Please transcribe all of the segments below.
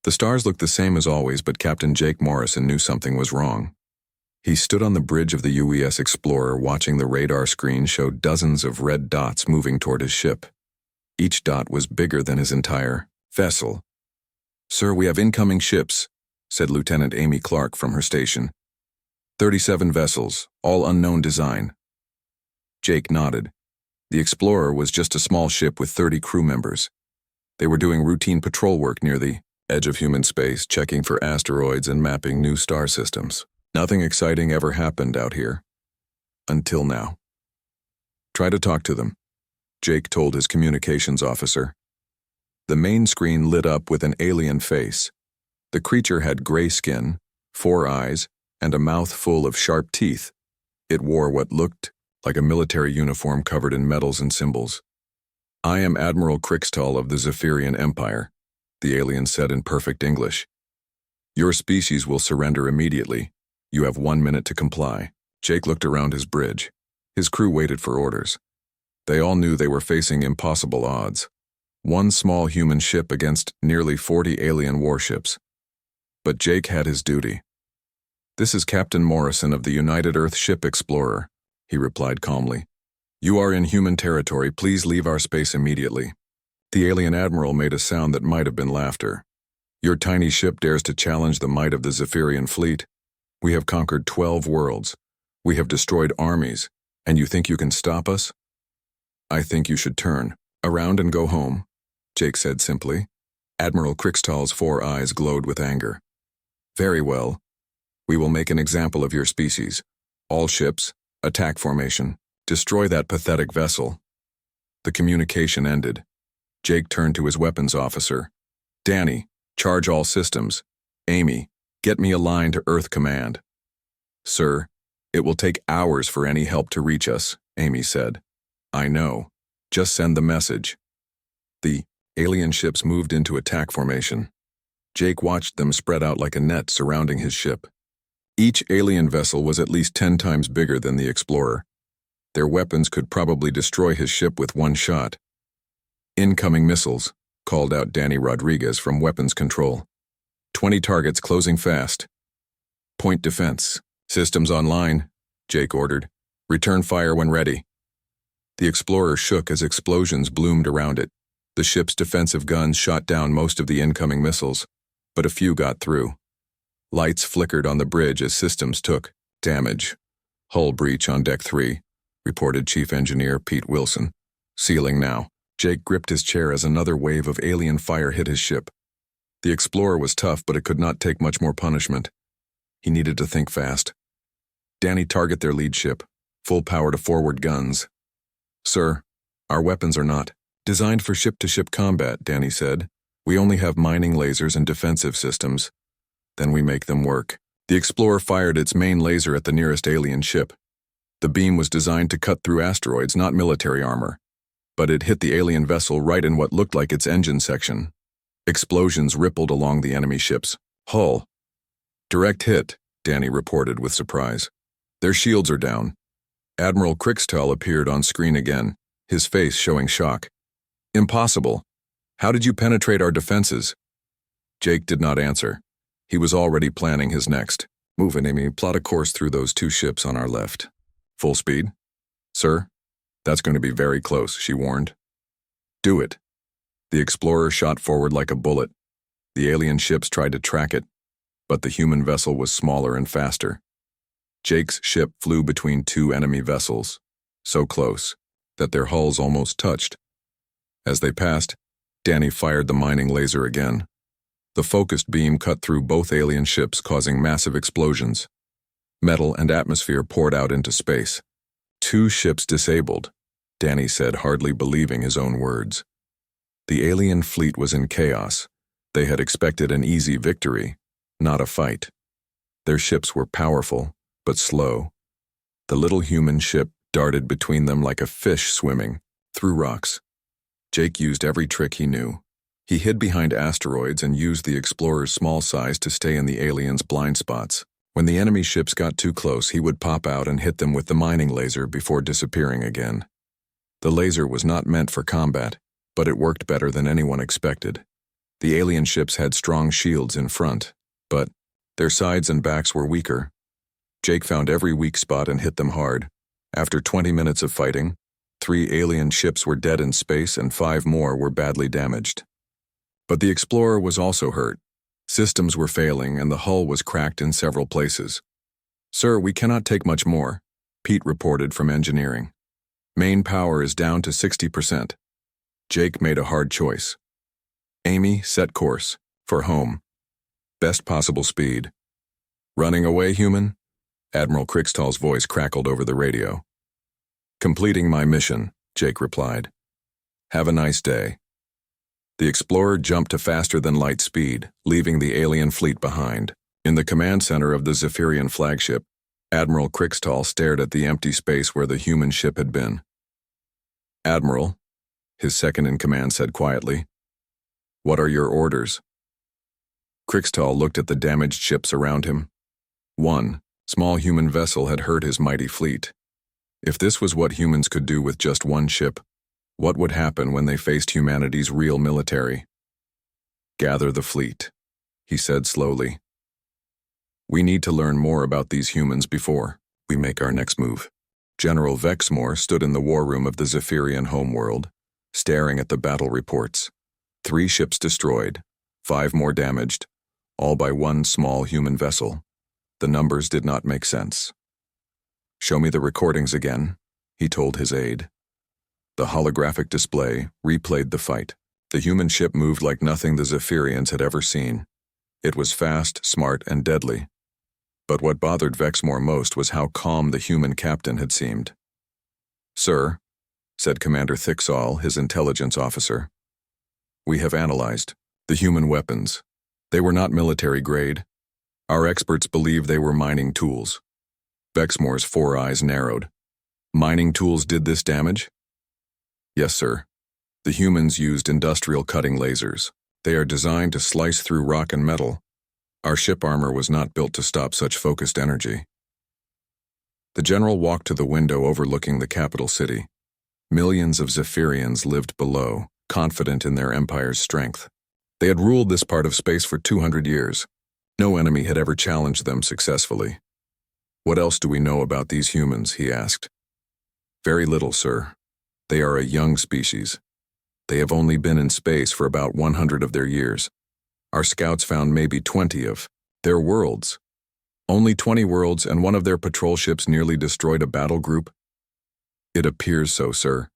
The stars looked the same as always, but Captain Jake Morrison knew something was wrong. He stood on the bridge of the UES Explorer watching the radar screen show dozens of red dots moving toward his ship. Each dot was bigger than his entire vessel. "Sir, we have incoming ships," said Lieutenant Amy Clark from her station. 37 vessels, all unknown design. Jake nodded. The Explorer was just a small ship with 30 crew members. They were doing routine patrol work near the edge of human space, checking for asteroids and mapping new star systems. Nothing exciting ever happened out here. Until now. "Try to talk to them," Jake told his communications officer. The main screen lit up with an alien face. The creature had gray skin, 4 eyes, and a mouth full of sharp teeth. It wore what looked like a military uniform covered in medals and symbols. "I am Admiral Crixtall of the Zephyrian Empire," the alien said in perfect English. "Your species will surrender immediately. You have 1 minute to comply." Jake looked around his bridge. His crew waited for orders. They all knew they were facing impossible odds. One small human ship against nearly 40 alien warships. But Jake had his duty. "This is Captain Morrison of the United Earth Ship Explorer," he replied calmly. "You are in human territory. Please leave our space immediately." The alien admiral made a sound that might have been laughter. "Your tiny ship dares to challenge the might of the Zephyrian fleet? We have conquered 12 worlds. We have destroyed armies, and you think you can stop us? I think you should turn around and go home," Jake said simply. Admiral Crixtall's 4 eyes glowed with anger. "Very well. We will make an example of your species. All ships, attack formation. Destroy that pathetic vessel." The communication ended. Jake turned to his weapons officer. "Danny, charge all systems. Amy, get me a line to Earth Command." "Sir, it will take hours for any help to reach us," Amy said. "I know. Just send the message." The alien ships moved into attack formation. Jake watched them spread out like a net surrounding his ship. Each alien vessel was at least 10 times bigger than the Explorer. Their weapons could probably destroy his ship with 1 shot. "Incoming missiles," called out Danny Rodriguez from Weapons Control. 20 targets closing fast. "Point defense. Systems online," Jake ordered. "Return fire when ready." The Explorer shook as explosions bloomed around it. The ship's defensive guns shot down most of the incoming missiles, but a few got through. Lights flickered on the bridge as systems took damage. "Hull breach on Deck 3, reported Chief Engineer Pete Wilson. "Sealing now." Jake gripped his chair as another wave of alien fire hit his ship. The Explorer was tough, but it could not take much more punishment. He needed to think fast. "Danny, target their lead ship. Full power to forward guns." "Sir, our weapons are not designed for ship-to-ship combat," Danny said. "We only have mining lasers and defensive systems. Then we make them work." The Explorer fired its main laser at the nearest alien ship. The beam was designed to cut through asteroids, not military armor. But it hit the alien vessel right in what looked like its engine section. Explosions rippled along the enemy ship's hull. "Direct hit," Danny reported with surprise. "Their shields are down." Admiral Crixtall appeared on screen again, his face showing shock. "Impossible. How did you penetrate our defenses?" Jake did not answer. He was already planning his next move. "And Amy, plot a course through those 2 ships on our left. Full speed." "Sir, that's going to be very close," she warned. "Do it." The Explorer shot forward like a bullet. The alien ships tried to track it, but the human vessel was smaller and faster. Jake's ship flew between 2 enemy vessels, so close that their hulls almost touched. As they passed, Danny fired the mining laser again. The focused beam cut through both alien ships, causing massive explosions. Metal and atmosphere poured out into space. 2 ships disabled, Danny said, hardly believing his own words. The alien fleet was in chaos. They had expected an easy victory, not a fight. Their ships were powerful, but slow. The little human ship darted between them like a fish swimming through rocks. Jake used every trick he knew. He hid behind asteroids and used the Explorer's small size to stay in the aliens' blind spots. When the enemy ships got too close, he would pop out and hit them with the mining laser before disappearing again. The laser was not meant for combat, but it worked better than anyone expected. The alien ships had strong shields in front, but their sides and backs were weaker. Jake found every weak spot and hit them hard. After 20 minutes of fighting, 3 alien ships were dead in space and 5 more were badly damaged. But the Explorer was also hurt. Systems were failing and the hull was cracked in several places. "Sir, we cannot take much more," Pete reported from engineering. "Main power is down to 60%. Jake made a hard choice. "Amy, set course. For home. Best possible speed." "Running away, human?" Admiral Crickstall's voice crackled over the radio. "Completing my mission," Jake replied. "Have a nice day." The Explorer jumped to faster-than-light speed, leaving the alien fleet behind. In the command center of the Zephyrian flagship, Admiral Crickstall stared at the empty space where the human ship had been. "Admiral," his second-in-command said quietly, "what are your orders?" Crickstall looked at the damaged ships around him. One small human vessel had hurt his mighty fleet. If this was what humans could do with just one ship, what would happen when they faced humanity's real military? "Gather the fleet," he said slowly. "We need to learn more about these humans before we make our next move." General Vexmore stood in the war room of the Zephyrian homeworld, staring at the battle reports. 3 ships destroyed, 5 more damaged, all by one small human vessel. The numbers did not make sense. "Show me the recordings again," he told his aide. The holographic display replayed the fight. The human ship moved like nothing the Zephyrians had ever seen. It was fast, smart, and deadly. But what bothered Vexmore most was how calm the human captain had seemed. "Sir," said Commander Thicksall, his intelligence officer, "we have analyzed the human weapons. They were not military grade. Our experts believe they were mining tools." Vexmore's 4 eyes narrowed. "Mining tools did this damage?" "Yes, sir. The humans used industrial cutting lasers. They are designed to slice through rock and metal. Our ship armor was not built to stop such focused energy." The general walked to the window overlooking the capital city. Millions of Zephyrians lived below, confident in their empire's strength. They had ruled this part of space for 200 years. No enemy had ever challenged them successfully. "What else do we know about these humans?" he asked. "Very little, sir. They are a young species. They have only been in space for about 100 of their years. Our scouts found maybe 20 of their worlds. Only 20 worlds, and one of their patrol ships nearly destroyed a battle group?" "It appears so, sir."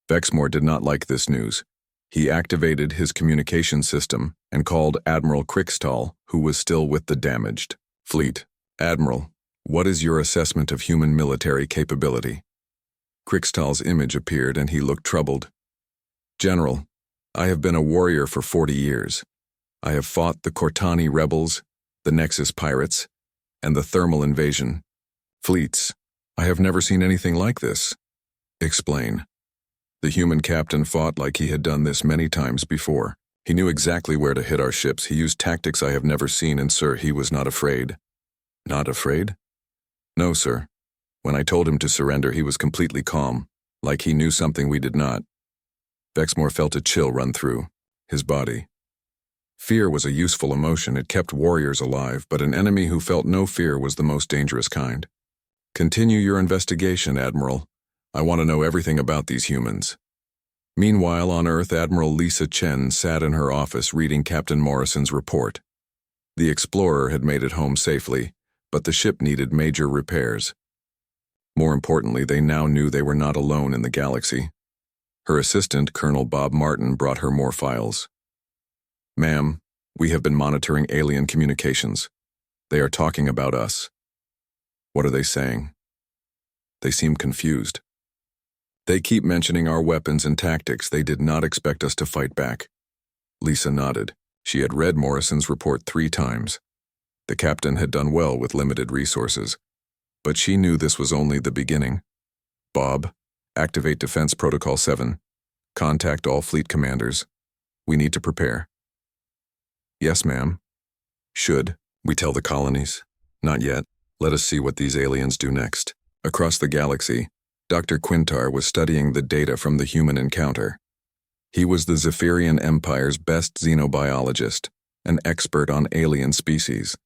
Vexmore did not like this news. He activated his communication system and called Admiral Crickstall, who was still with the damaged fleet. "Admiral, what is your assessment of human military capability?" Crickstall's image appeared and he looked troubled. "General, I have been a warrior for 40 years. I have fought the Cortani rebels, the Nexus pirates, and the thermal invasion. Fleets. I have never seen anything like this." "Explain." The human captain fought like he had done this many times before. He knew exactly where to hit our ships. He used tactics I have never seen, and sir, he was not afraid. "Not afraid?" "No, sir. When I told him to surrender, he was completely calm, like he knew something we did not." Vexmore felt a chill run through his body. Fear was a useful emotion. It kept warriors alive, but an enemy who felt no fear was the most dangerous kind. "Continue your investigation, Admiral. I want to know everything about these humans." Meanwhile, on Earth, Admiral Lisa Chen sat in her office reading Captain Morrison's report. The Explorer had made it home safely, but the ship needed major repairs. More importantly, they now knew they were not alone in the galaxy. Her assistant, Colonel Bob Martin, brought her more files. "Ma'am, we have been monitoring alien communications. They are talking about us." "What are they saying?" "They seem confused. They keep mentioning our weapons and tactics. They did not expect us to fight back." Lisa nodded. She had read Morrison's report 3 times. The captain had done well with limited resources, but she knew this was only the beginning. "Bob, activate Defense Protocol 7. Contact all fleet commanders. We need to prepare." "Yes, ma'am." "Should we tell the colonies?" "Not yet. Let us see what these aliens do next." Across the galaxy, Dr. Quintar was studying the data from the human encounter. He was the Zephyrian Empire's best xenobiologist, an expert on alien species.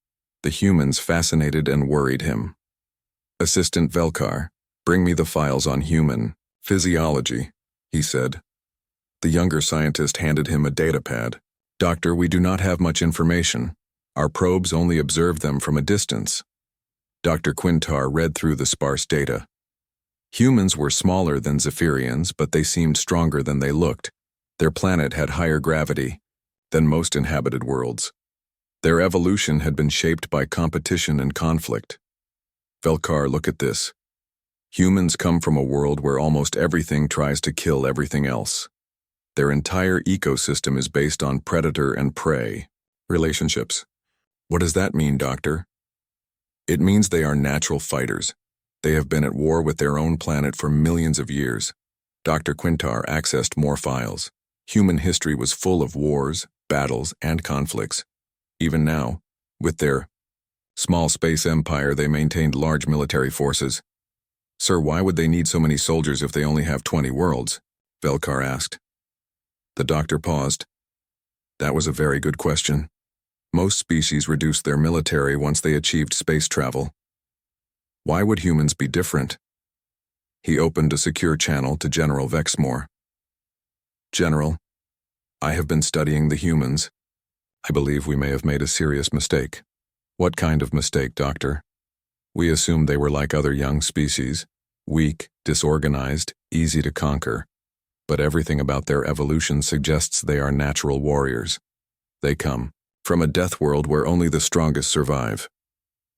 The humans fascinated and worried him. "Assistant Velkar, bring me the files on human physiology," he said. The younger scientist handed him a datapad. "Doctor, we do not have much information. Our probes only observed them from a distance." Dr. Quintar read through the sparse data. Humans were smaller than Zephyrians, but they seemed stronger than they looked. Their planet had higher gravity than most inhabited worlds. Their evolution had been shaped by competition and conflict. "Velkar, look at this. Humans come from a world where almost everything tries to kill everything else. Their entire ecosystem is based on predator and prey relationships." "What does that mean, Doctor?" "It means they are natural fighters. They have been at war with their own planet for millions of years." Dr. Quintar accessed more files. Human history was full of wars, battles, and conflicts. Even now, with their small space empire, they maintained large military forces. "Sir, why would they need so many soldiers if they only have 20 worlds?" Velkar asked. The doctor paused. "That was a very good question. Most species reduced their military once they achieved space travel. Why would humans be different?" He opened a secure channel to General Vexmore. "General, I have been studying the humans. I believe we may have made a serious mistake." "What kind of mistake, Doctor?" "We assumed they were like other young species, weak, disorganized, easy to conquer. But everything about their evolution suggests they are natural warriors. They come from a death world where only the strongest survive."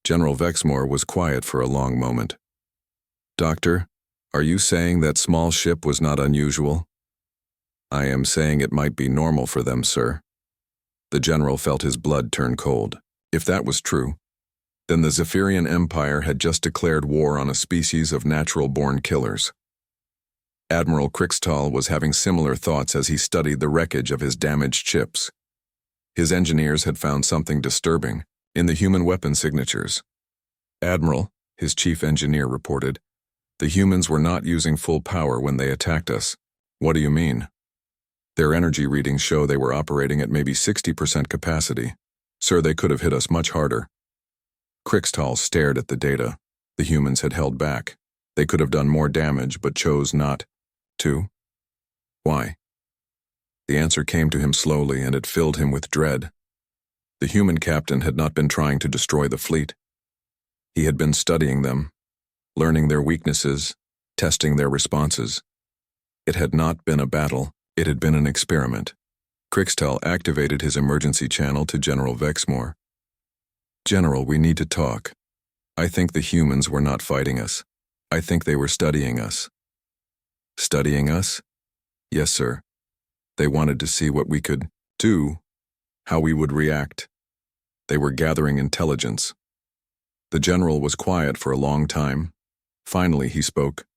General Vexmore was quiet for a long moment. "Doctor, are you saying that small ship was not unusual?" "I am saying it might be normal for them, sir." The general felt his blood turn cold. If that was true, then the Zephyrian Empire had just declared war on a species of natural-born killers. Admiral Krixtal was having similar thoughts as he studied the wreckage of his damaged ships. His engineers had found something disturbing in the human weapon signatures. "Admiral," his chief engineer reported, "the humans were not using full power when they attacked us." "What do you mean?" "Their energy readings show they were operating at maybe 60% capacity. Sir, they could have hit us much harder." Krixtal stared at the data. The humans had held back. They could have done more damage, but chose not to. Why? The answer came to him slowly, and it filled him with dread. The human captain had not been trying to destroy the fleet. He had been studying them, learning their weaknesses, testing their responses. It had not been a battle. It had been an experiment. Krixtal activated his emergency channel to General Vexmore. "General, we need to talk. I think the humans were not fighting us. I think they were studying us." "Studying us?" "Yes, sir. They wanted to see what we could do, how we would react. They were gathering intelligence." The general was quiet for a long time. Finally, he spoke.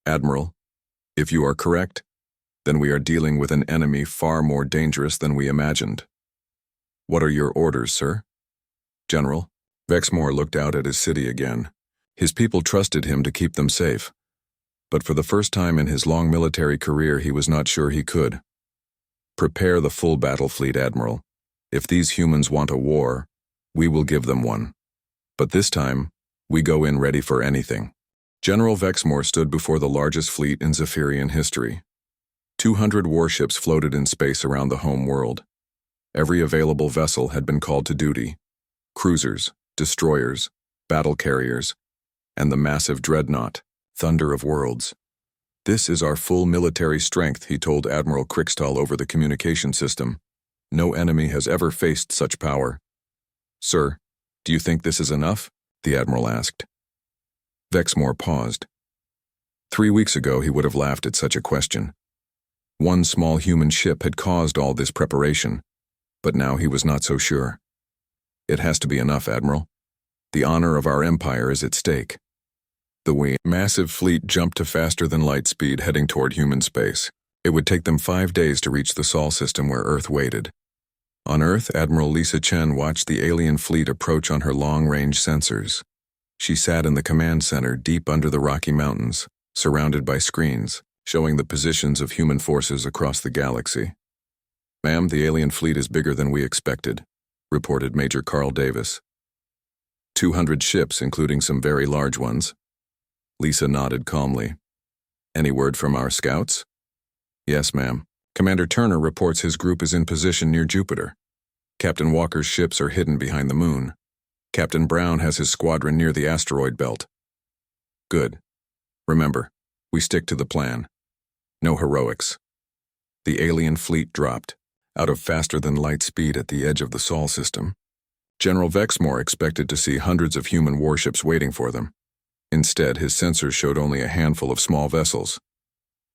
"Admiral, if you are correct, then we are dealing with an enemy far more dangerous than we imagined." "What are your orders, sir?" "General." Vexmore looked out at his city again. His people trusted him to keep them safe. But for the first time in his long military career, he was not sure he could. "Prepare the full battle fleet, Admiral. If these humans want a war, we will give them one. But this time, we go in ready for anything." General Vexmore stood before the largest fleet in Zephyrian history. 200 warships floated in space around the home world. Every available vessel had been called to duty. Cruisers, destroyers, battle carriers, and the massive dreadnought, Thunder of Worlds. "This is our full military strength," he told Admiral Krixtal over the communication system. "No enemy has ever faced such power." "Sir, do you think this is enough?" the Admiral asked. Vexmore paused. 3 weeks ago, he would have laughed at such a question. One small human ship had caused all this preparation, but now he was not so sure. "It has to be enough, Admiral. The honor of our empire is at stake." The massive fleet jumped to faster than light speed, heading toward human space. It would take them 5 days to reach the Sol system where Earth waited. On Earth, Admiral Lisa Chen watched the alien fleet approach on her long-range sensors. She sat in the command center deep under the Rocky Mountains, surrounded by screens. showing the positions of human forces across the galaxy. "Ma'am, the alien fleet is bigger than we expected," reported Major Carl Davis. 200 ships, including some very large ones. Lisa nodded calmly. "Any word from our scouts?" "Yes, ma'am. Commander Turner reports his group is in position near Jupiter. Captain Walker's ships are hidden behind the moon. Captain Brown has his squadron near the asteroid belt." "Good. Remember, we stick to the plan. No heroics." The alien fleet dropped, out of faster-than-light speed at the edge of the Sol system. General Vexmore expected to see hundreds of human warships waiting for them. Instead, his sensors showed only a handful of small vessels.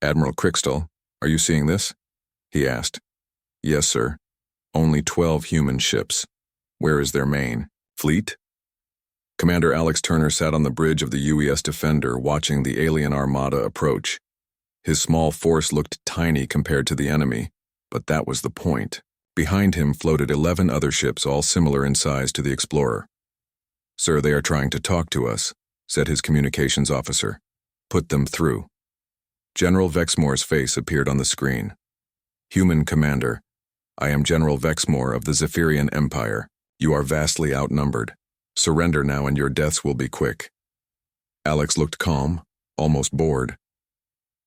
"Admiral Crichton, are you seeing this?" he asked. "Yes, sir. Only 12 human ships. Where is their main fleet?" Commander Alex Turner sat on the bridge of the UES Defender watching the alien armada approach. His small force looked tiny compared to the enemy, but that was the point. Behind him floated 11 other ships, all similar in size to the Explorer. "Sir, they are trying to talk to us," said his communications officer. "Put them through." General Vexmore's face appeared on the screen. "Human Commander, I am General Vexmore of the Zephyrian Empire. You are vastly outnumbered. Surrender now and your deaths will be quick." Alex looked calm, almost bored.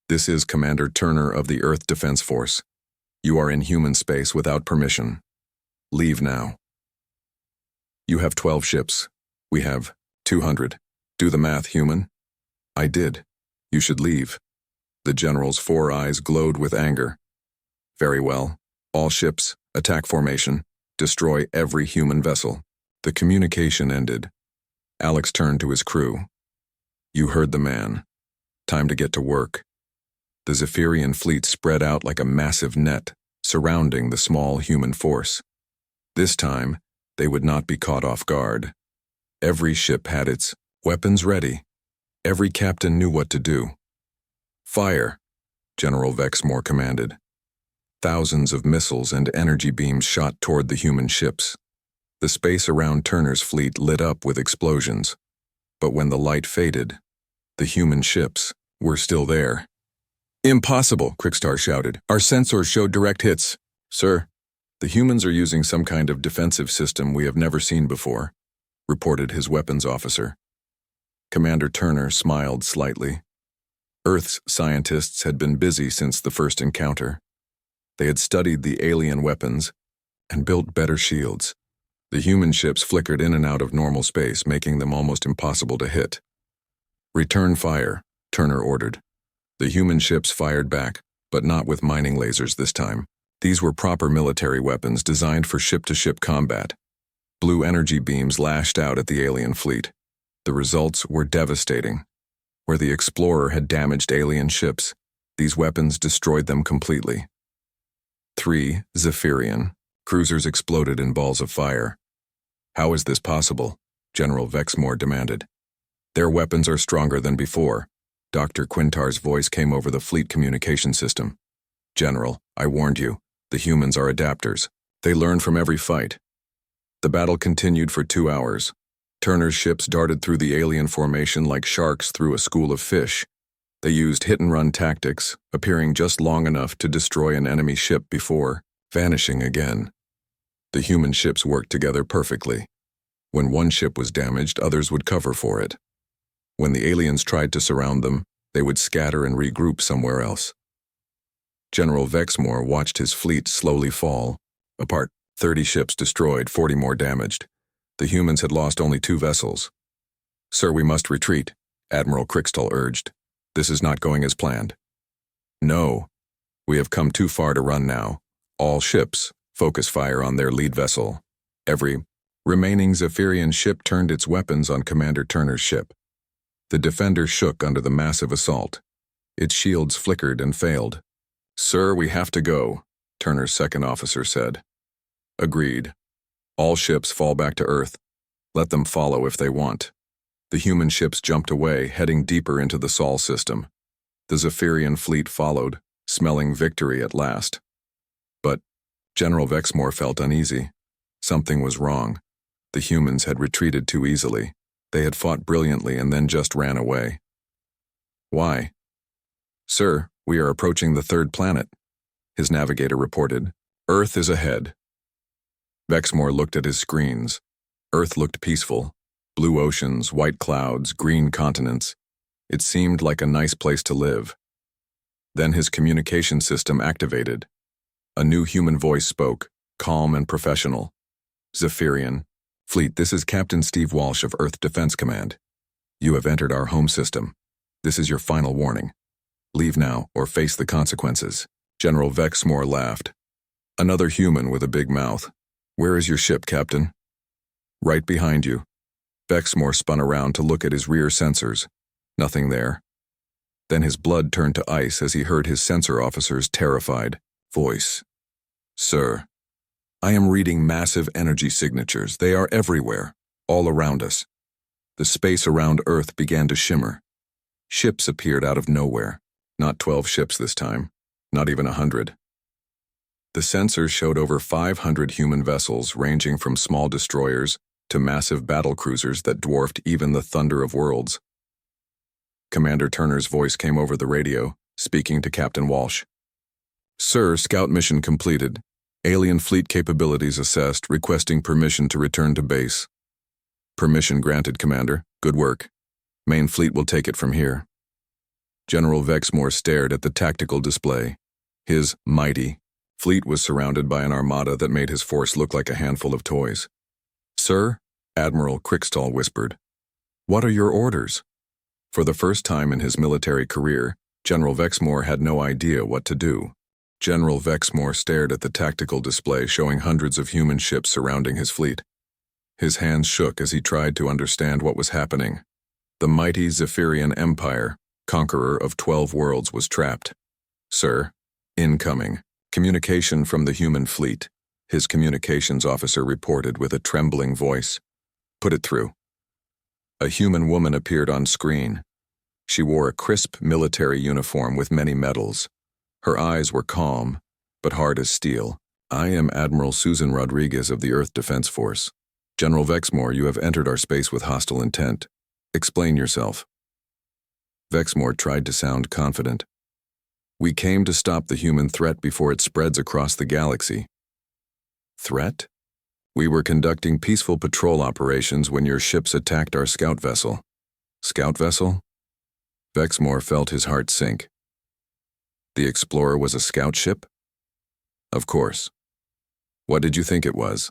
"This is Commander Turner of the Earth Defense Force. You are in human space without permission. Leave now." "You have 12 ships. We have 200. Do the math, human." "I did. You should leave." The general's 4 eyes glowed with anger. "Very well. All ships, attack formation. Destroy every human vessel." The communication ended. Alex turned to his crew. "You heard the man. Time to get to work." The Zephyrian fleet spread out like a massive net, surrounding the small human force. This time, they would not be caught off guard. Every ship had its weapons ready. Every captain knew what to do. "Fire," General Vexmore commanded. Thousands of missiles and energy beams shot toward the human ships. The space around Turner's fleet lit up with explosions. But when the light faded, the human ships were still there. "Impossible," Crickstar shouted. "Our sensors showed direct hits." "Sir, the humans are using some kind of defensive system we have never seen before," reported his weapons officer. Commander Turner smiled slightly. Earth's scientists had been busy since the first encounter. They had studied the alien weapons and built better shields. The human ships flickered in and out of normal space, making them almost impossible to hit. "Return fire," Turner ordered. The human ships fired back, but not with mining lasers this time. These were proper military weapons designed for ship-to-ship combat. Blue energy beams lashed out at the alien fleet. The results were devastating. Where the Explorer had damaged alien ships, these weapons destroyed them completely. 3 Zephyrian cruisers exploded in balls of fire. "How is this possible?" General Vexmore demanded. "Their weapons are stronger than before." Dr. Quintar's voice came over the fleet communication system. "General, I warned you. The humans are adapters. They learn from every fight." The battle continued for 2 hours. Turner's ships darted through the alien formation like sharks through a school of fish. They used hit-and-run tactics, appearing just long enough to destroy an enemy ship before vanishing again. The human ships worked together perfectly. When one ship was damaged, others would cover for it. When the aliens tried to surround them, they would scatter and regroup somewhere else. General Vexmore watched his fleet slowly fall apart. 30 ships destroyed, 40 more damaged. The humans had lost only 2 vessels. "Sir, we must retreat," Admiral Crichton urged. "This is not going as planned." "No. We have come too far to run now. All ships, focus fire on their lead vessel." Every remaining Zephyrian ship turned its weapons on Commander Turner's ship. The Defender shook under the massive assault. Its shields flickered and failed. "Sir, we have to go," Turner's second officer said. "Agreed. All ships fall back to Earth. Let them follow if they want." The human ships jumped away, heading deeper into the Sol system. The Zephyrian fleet followed, smelling victory at last. But General Vexmore felt uneasy. Something was wrong. The humans had retreated too easily. They had fought brilliantly and then just ran away. "Why?" "Sir, We are approaching the third planet, his navigator reported. Earth is ahead. Vexmore looked at his screens. Earth looked peaceful. Blue oceans, white clouds, green continents. It seemed like a nice place to live. Then his communication system activated. A new human voice spoke, calm and professional. Zephyrian. Fleet, this is Captain Steve Walsh of Earth Defense Command. You have entered our home system. This is your final warning. Leave now or face the consequences. General Vexmore laughed. Another human with a big mouth. Where is your ship, Captain? Right behind you. Vexmore spun around to look at his rear sensors. Nothing there. Then his blood turned to ice as he heard his sensor officer's terrified voice. Sir, I am reading massive energy signatures. They are everywhere, all around us. The space around Earth began to shimmer. Ships appeared out of nowhere. Not 12 ships this time, not even 100. The sensors showed over 500 human vessels ranging from small destroyers to massive battle cruisers that dwarfed even the Thunder of Worlds. Commander Turner's voice came over the radio, speaking to Captain Walsh. Sir, scout mission completed. Alien fleet capabilities assessed, requesting permission to return to base. Permission granted, Commander. Good work. Main fleet will take it from here. General Vexmore stared at the tactical display. His mighty fleet was surrounded by an armada that made his force look like a handful of toys. Sir, Admiral Crickstall whispered. What are your orders? For the first time in his military career, General Vexmore had no idea what to do. General Vexmore stared at the tactical display showing hundreds of human ships surrounding his fleet. His hands shook as he tried to understand what was happening. The mighty Zephyrian Empire, conqueror of 12 worlds, was trapped. Sir, incoming. Communication from the human fleet, his communications officer reported with a trembling voice. Put it through. A human woman appeared on screen. She wore a crisp military uniform with many medals. Her eyes were calm, but hard as steel. I am Admiral Susan Rodriguez of the Earth Defense Force. General Vexmore, you have entered our space with hostile intent. Explain yourself. Vexmore tried to sound confident. We came to stop the human threat before it spreads across the galaxy. Threat? We were conducting peaceful patrol operations when your ships attacked our scout vessel. Scout vessel? Vexmore felt his heart sink. The Explorer was a scout ship? Of course. What did you think it was?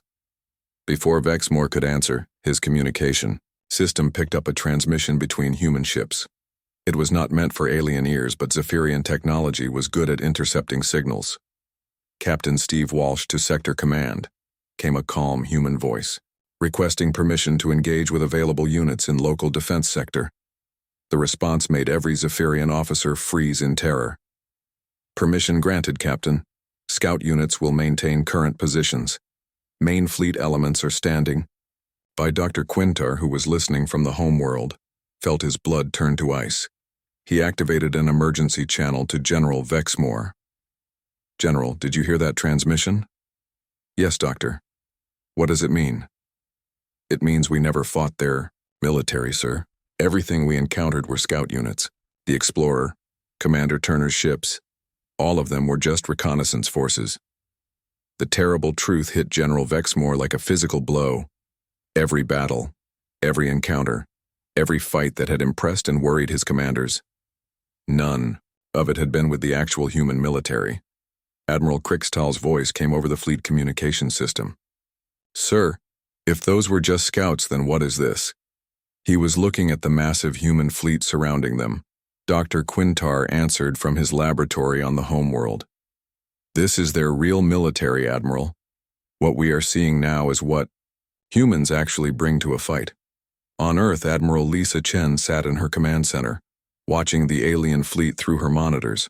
Before Vexmore could answer, his communication system picked up a transmission between human ships. It was not meant for alien ears, but Zephyrian technology was good at intercepting signals. Captain Steve Walsh to Sector Command, came a calm human voice, requesting permission to engage with available units in local defense sector. The response made every Zephyrian officer freeze in terror. Permission granted, Captain. Scout units will maintain current positions. Main fleet elements are standing. By Dr. Quintar, who was listening from the home world, felt his blood turn to ice. He activated an emergency channel to General Vexmore. General, did you hear that transmission? Yes, Doctor. What does it mean? It means we never fought their military, sir. Everything we encountered were scout units. The Explorer, Commander Turner's ships, all of them were just reconnaissance forces. The terrible truth hit General Vexmore like a physical blow. Every battle, every encounter, every fight that had impressed and worried his commanders, none of it had been with the actual human military. Admiral Crickstall's voice came over the fleet communication system. Sir, if those were just scouts, then what is this? He was looking at the massive human fleet surrounding them. Dr. Quintar answered from his laboratory on the homeworld. This is their real military, Admiral. What we are seeing now is what humans actually bring to a fight. On Earth, Admiral Lisa Chen sat in her command center, watching the alien fleet through her monitors.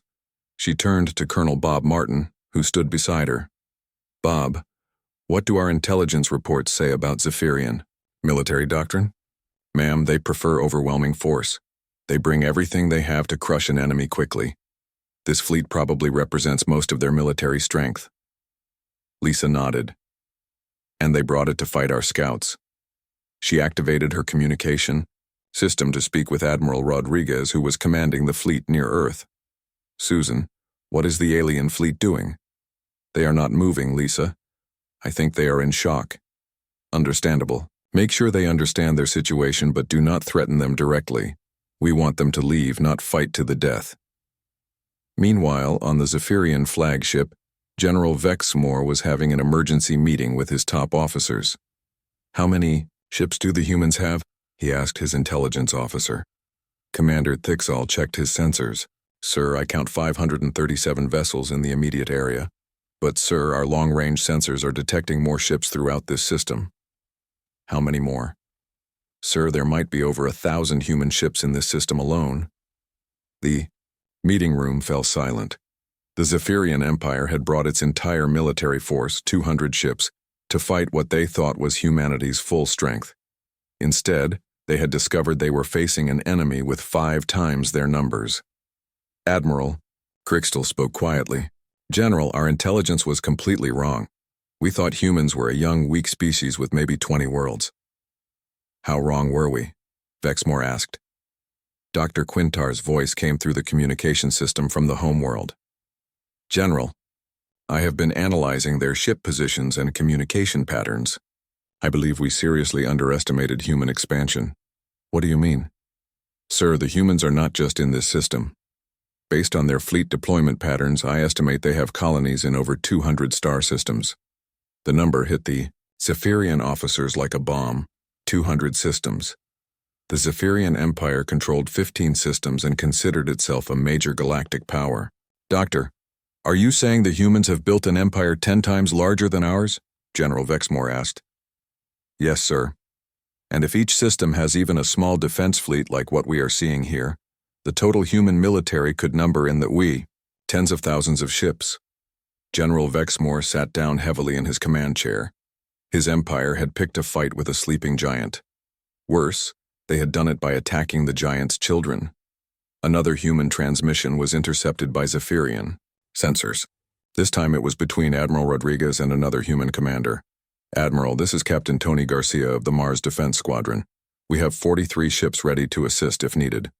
She turned to Colonel Bob Martin, who stood beside her. Bob, what do our intelligence reports say about Zephyrian? Military doctrine? Ma'am, they prefer overwhelming force. They bring everything they have to crush an enemy quickly. This fleet probably represents most of their military strength. Lisa nodded. And they brought it to fight our scouts. She activated her communication system to speak with Admiral Rodriguez, who was commanding the fleet near Earth. Susan, what is the alien fleet doing? They are not moving, Lisa. I think they are in shock. Understandable. Make sure they understand their situation, but do not threaten them directly. We want them to leave, not fight to the death. Meanwhile, on the Zephyrian flagship, General Vexmore was having an emergency meeting with his top officers. How many ships do the humans have? He asked his intelligence officer. Commander Thixall checked his sensors. Sir, I count 537 vessels in the immediate area. But sir, our long-range sensors are detecting more ships throughout this system. How many more? Sir, there might be over 1,000 human ships in this system alone. The meeting room fell silent. The Zephyrian Empire had brought its entire military force, 200 ships, to fight what they thought was humanity's full strength. Instead, they had discovered they were facing an enemy with 5 times their numbers. Admiral, Crixtal spoke quietly. General, our intelligence was completely wrong. We thought humans were a young, weak species with maybe 20 worlds. How wrong were we? Vexmore asked. Dr. Quintar's voice came through the communication system from the homeworld. General, I have been analyzing their ship positions and communication patterns. I believe we seriously underestimated human expansion. What do you mean? Sir, the humans are not just in this system. Based on their fleet deployment patterns, I estimate they have colonies in over 200 star systems. The number hit the Zephyrian officers like a bomb. 200 systems. The Zephyrian Empire controlled 15 systems and considered itself a major galactic power. Doctor, are you saying the humans have built an empire 10 times larger than ours? General Vexmore asked. Yes, sir. And if each system has even a small defense fleet like what we are seeing here, the total human military could number in the tens of thousands of ships. General Vexmore sat down heavily in his command chair. His empire had picked a fight with a sleeping giant. Worse, they had done it by attacking the giant's children. Another human transmission was intercepted by Zephyrian sensors. This time it was between Admiral Rodriguez and another human commander. Admiral, this is Captain Tony Garcia of the Mars Defense Squadron. We have 43 ships ready to assist if needed.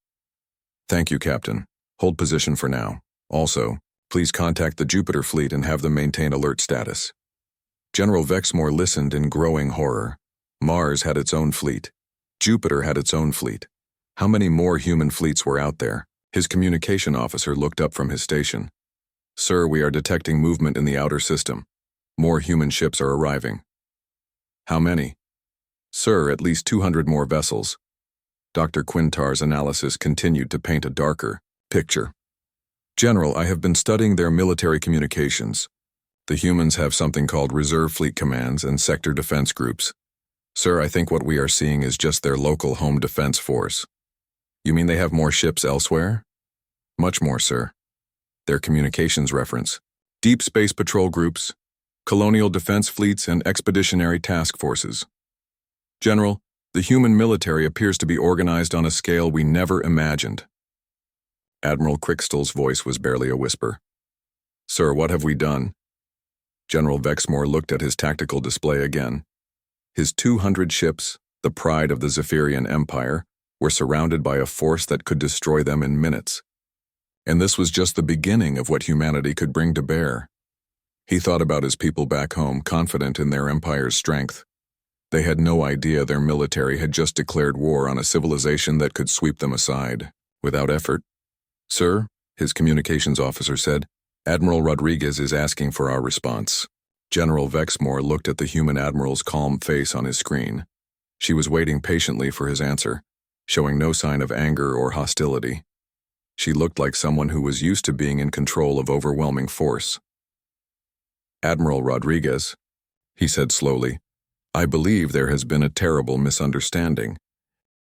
Thank you, Captain. Hold position for now. Also, please contact the Jupiter fleet and have them maintain alert status. General Vexmore listened in growing horror. Mars had its own fleet. Jupiter had its own fleet. How many more human fleets were out there? His communication officer looked up from his station. Sir, we are detecting movement in the outer system. More human ships are arriving. How many? Sir, at least 200 more vessels. Dr. Quintar's analysis continued to paint a darker picture. General, I have been studying their military communications. The humans have something called reserve fleet commands and sector defense groups. Sir, I think what we are seeing is just their local home defense force. You mean they have more ships elsewhere? Much more, sir. Their communications reference: deep space patrol groups, colonial defense fleets, and expeditionary task forces. General, the human military appears to be organized on a scale we never imagined. Admiral Crixtal's voice was barely a whisper. Sir, what have we done? General Vexmore looked at his tactical display again. His 200 ships, the pride of the Zephyrian Empire, were surrounded by a force that could destroy them in minutes. And this was just the beginning of what humanity could bring to bear. He thought about his people back home, confident in their empire's strength. They had no idea their military had just declared war on a civilization that could sweep them aside, without effort. Sir, his communications officer said, Admiral Rodriguez is asking for our response. General Vexmore looked at the human admiral's calm face on his screen. She was waiting patiently for his answer, showing no sign of anger or hostility. She looked like someone who was used to being in control of overwhelming force. Admiral Rodriguez, he said slowly, I believe there has been a terrible misunderstanding.